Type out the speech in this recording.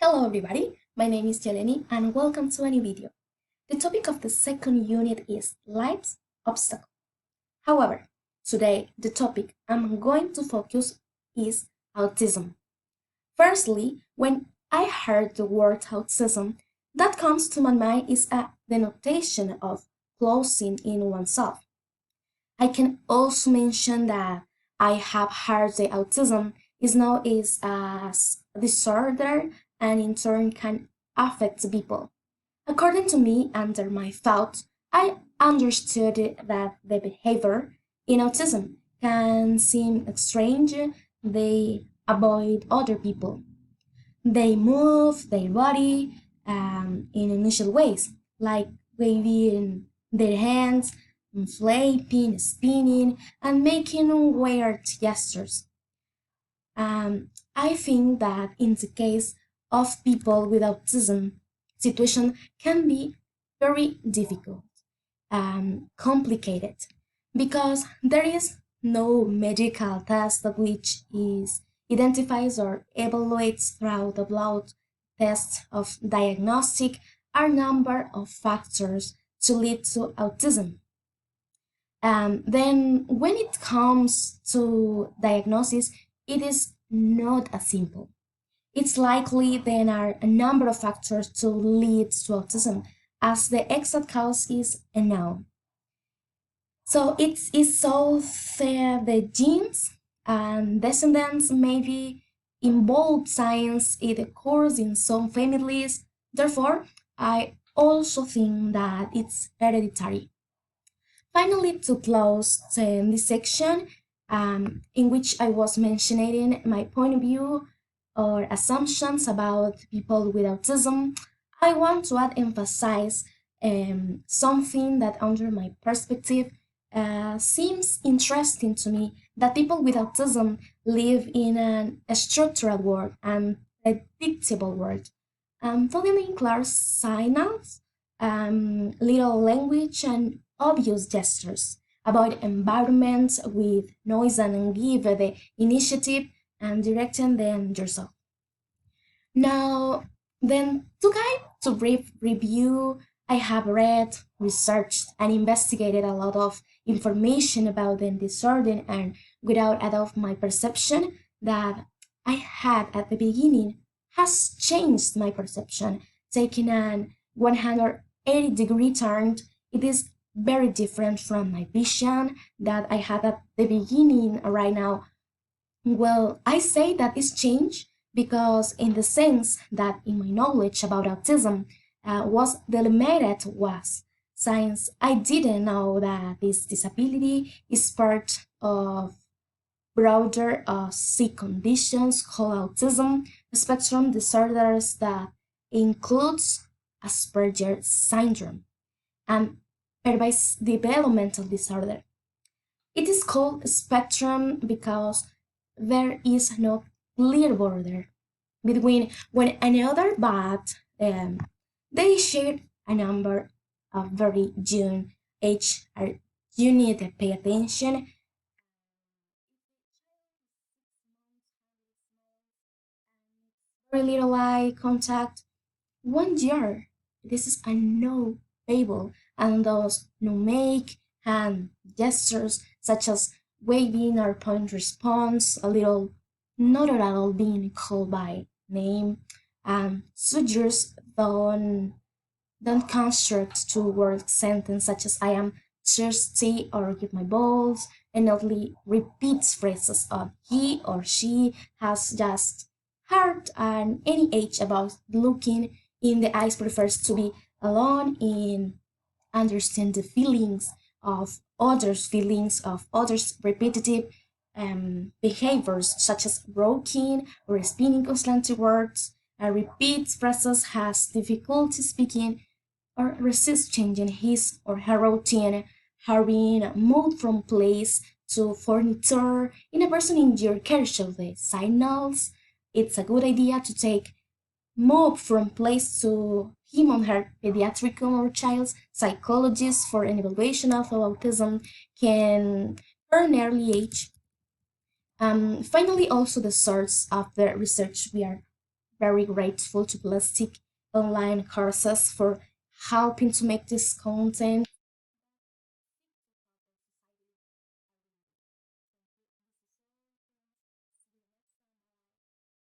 Hello everybody, my name is Yeleni and welcome to a new video. The topic of the second unit is life's obstacle. However, today the topic I'm going to focus is autism. Firstly, when I heard the word autism, that comes to my mind is a denotation of closing in oneself. I can also mention that I have heard the autism is known as a disorder and in turn can affect people. According to me, under my thoughts, I understood that the behavior in autism can seem strange. They avoid other people. They move their body in unusual ways, like waving their hands, flapping, spinning, and making weird gestures. I think that in the case of people with autism, situation can be very difficult and complicated because there is no medical test which is identifies or evaluates through the blood tests of diagnostic a number of factors to lead to autism. Then when it comes to diagnosis, it is not as simple. It's likely there are a number of factors to lead to autism, as the exact cause is unknown. So it's so the genes and descendants maybe involved science it occurs in some families. Therefore, I also think that it's hereditary. Finally, to close this section, in which I was mentioning my point of view or assumptions about people with autism, I want to add emphasize something that, under my perspective, seems interesting to me that people with autism live in a structural world and predictable world, following clear signals, little language, and obvious gestures. Avoid environments with noise and give the initiative and directing them yourself. Now, then, to guide to brief review, I have read, researched, and investigated a lot of information about the disorder, and without a doubt, my perception that I had at the beginning has changed my perception. Taking an 180-degree turn, it is very different from my vision that I had at the beginning right now. Well, I say that it's changed because in the sense that in my knowledge about autism was delimited was since I didn't know that this disability is part of broader sick conditions called autism spectrum disorders that includes Asperger's syndrome and pervasive developmental disorder. It is called spectrum because there is no clear border between one another, but they share a number of very young age. You need to pay attention. Very little eye contact. 1 year. This is a no able, and those no make hand gestures such as waving or point response, a little not at all being called by name, and suggests don't construct two word sentence such as I am thirsty or give my balls, and only repeats phrases of he or she has just heard and any age about looking in the eyes prefers to be alone in understand the feelings of others repetitive behaviors such as rocking or spinning constantly words, repeats phrases, has difficulty speaking or resists changing his or her routine, having moved from place to furniture. In a person in your care show the signals, it's a good idea to take move from place to him or her pediatric or child's psychologist for an evaluation of autism can earn early age. Finally, also the source of the research we are very grateful to Plastic online courses for helping to make this content.